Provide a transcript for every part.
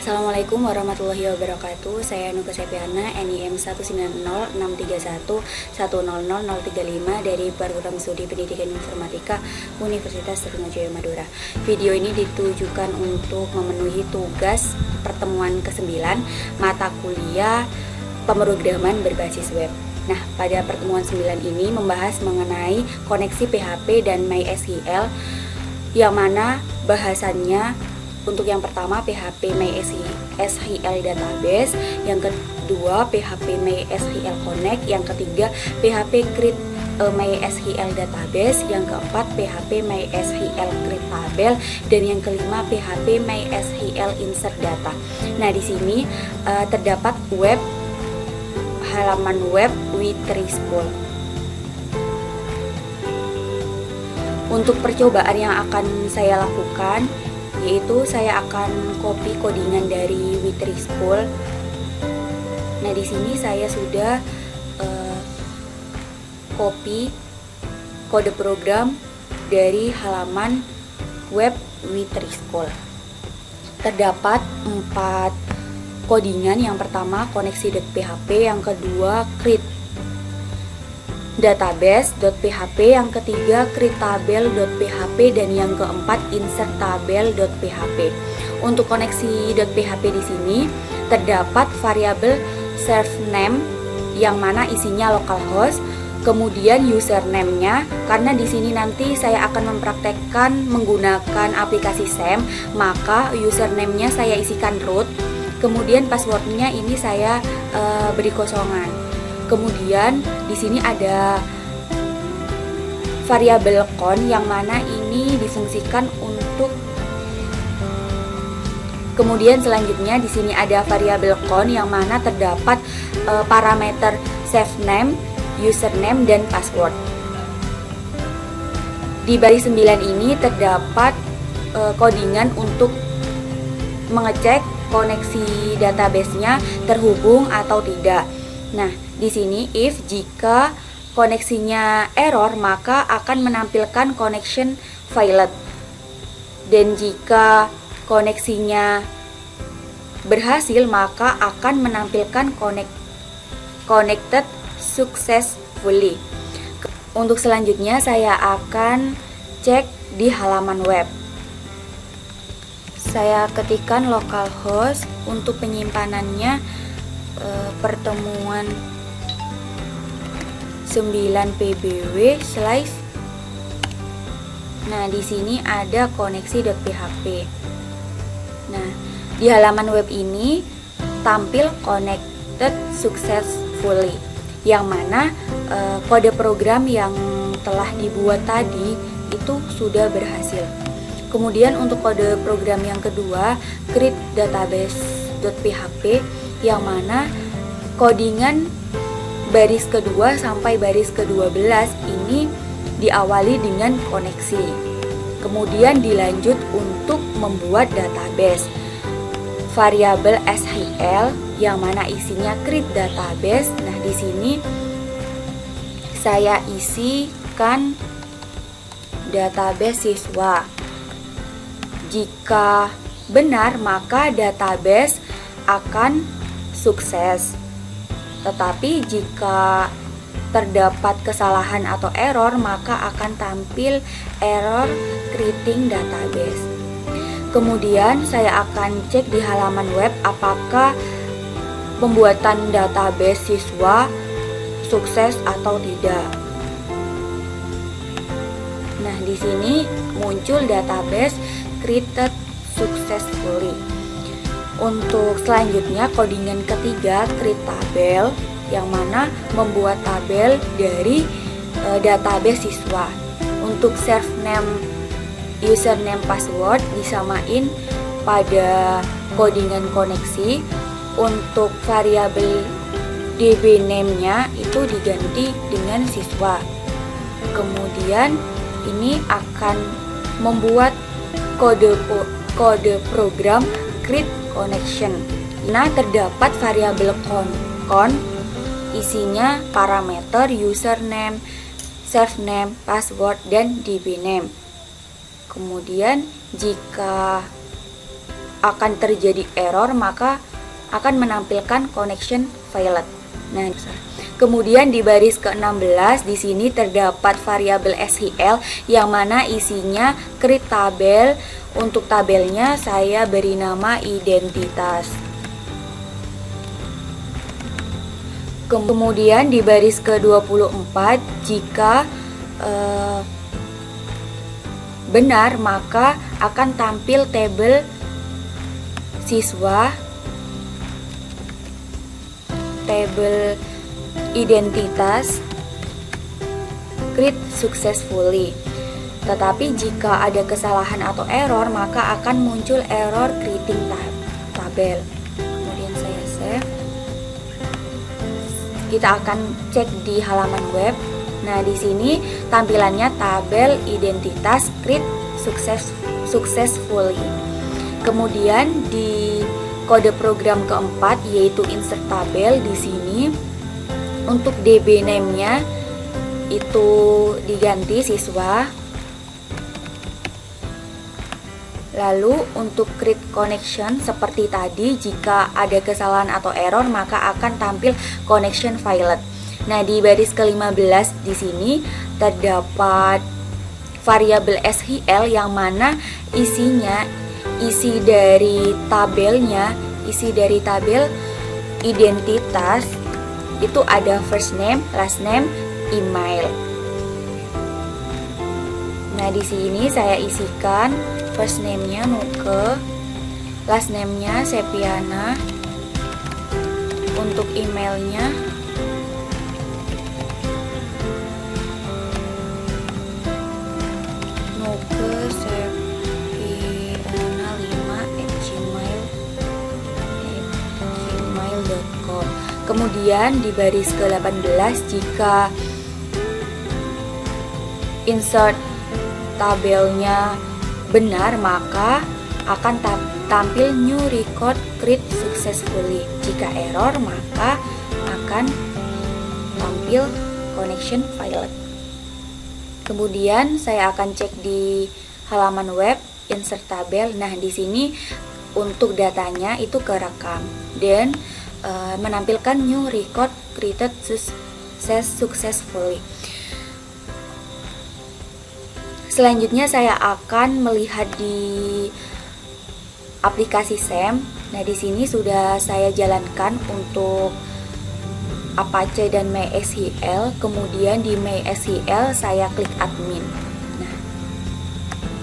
Assalamualaikum warahmatullahi wabarakatuh. Saya Nuka Sepiana, NIM 1906301000035 dari Program Studi Pendidikan Informatika Universitas Sriwijaya Madura. Video ini ditujukan untuk memenuhi tugas pertemuan ke-9 mata kuliah pemrograman berbasis web. Nah, pada pertemuan 9 ini membahas mengenai koneksi PHP dan MySQL, yang mana bahasannya untuk yang pertama PHP MySQL Database, yang kedua PHP MySQL Connect, yang ketiga PHP Create MySQL Database, yang keempat PHP MySQL Create Table, dan yang kelima PHP MySQL Insert Data. Nah, di sini terdapat halaman web W3School. Untuk percobaan yang akan saya lakukan, yaitu saya akan copy codingan dari W3School. Nah, di sini saya sudah copy kode program dari halaman web W3School. Terdapat 4 codingan. Yang pertama koneksi.php, yang kedua create database.php, yang ketiga createTable.php, dan yang keempat insertTable.php. Untuk koneksi.php di sini terdapat variabel server name yang mana isinya localhost, kemudian username-nya, karena di sini nanti saya akan mempraktekkan menggunakan aplikasi SAM, maka username-nya saya isikan root, kemudian password-nya ini saya beri kosongan. Kemudian di sini ada variabel con yang mana ini difungsikan untuk. Kemudian selanjutnya di sini ada variabel con yang mana terdapat parameter save name, username, dan password. Di baris 9 ini terdapat codingan untuk mengecek koneksi database-nya terhubung atau tidak. Nah, di sini if jika koneksinya error maka akan menampilkan connection failed, dan jika koneksinya berhasil maka akan menampilkan connected successfully. Untuk selanjutnya saya akan cek di halaman web. Saya ketikkan localhost untuk penyimpanannya pertemuan 9 PBW /. Nah, di sini ada koneksi.php. Nah, di halaman web ini tampil connected successfully, yang mana kode program yang telah dibuat tadi itu sudah berhasil. Kemudian untuk kode program yang kedua, create database.php, yang mana codingan baris kedua sampai baris ke-12 ini diawali dengan koneksi. Kemudian dilanjut untuk membuat database. Variabel SQL yang mana isinya create database. Nah, di sini saya isikan database siswa. Jika benar maka database akan sukses. Tetapi jika terdapat kesalahan atau error maka akan tampil error creating database. Kemudian saya akan cek di halaman web apakah pembuatan database siswa sukses atau tidak. Nah, di sini muncul database created successfully. Untuk selanjutnya codingan ketiga create table, yang mana membuat tabel dari database siswa. Untuk serve name, username, password disamain pada codingan koneksi. Untuk variabel db name-nya itu diganti dengan siswa. Kemudian ini akan membuat kode program create connection. Nah, terdapat variabel con isinya parameter username, serve name, password, dan db name. Kemudian jika akan terjadi error, maka akan menampilkan connection failed. Nah, kemudian di baris ke-16 di sini terdapat variabel SQL yang mana isinya create tabel. Untuk tabelnya saya beri nama identitas. Kemudian di baris ke-24 jika benar maka akan tampil tabel siswa, tabel identitas create successfully. Tetapi jika ada kesalahan atau error maka akan muncul error creating tabel. Kemudian saya save. Kita akan cek di halaman web. Nah, di sini tampilannya tabel identitas create successfully. Kemudian di kode program keempat yaitu insert tabel, di sini untuk DB name-nya itu diganti siswa. Lalu untuk create connection seperti tadi, jika ada kesalahan atau error maka akan tampil connection failed. Nah, di baris ke-15 di sini terdapat variabel SQL yang mana isi dari tabel identitas itu ada first name, last name, email. Nah, di sini saya isikan first name-nya Nuke, last name-nya Sepiana, untuk emailnya nukesepiana5@gmail.com. Kemudian di baris ke-18 jika insert tabelnya benar maka akan tampil new record create successfully. Jika error maka akan tampil connection failed. Kemudian saya akan cek di halaman web insert tabel. Nah, di sini untuk datanya itu kerekam dan menampilkan new record created successfully. Selanjutnya saya akan melihat di aplikasi SAM. Nah, di sini sudah saya jalankan untuk Apache dan MySQL. Kemudian di MySQL saya klik admin. Nah,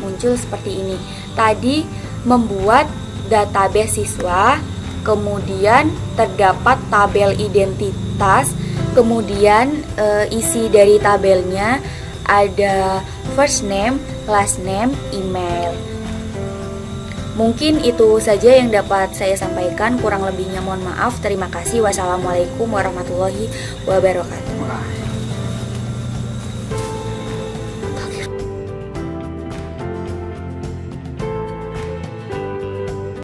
muncul seperti ini. Tadi membuat database siswa, kemudian terdapat tabel identitas, kemudian isi dari tabelnya ada first name, last name, email. Mungkin itu saja yang dapat saya sampaikan. Kurang lebihnya mohon maaf. Terima kasih. Wassalamualaikum warahmatullahi wabarakatuh.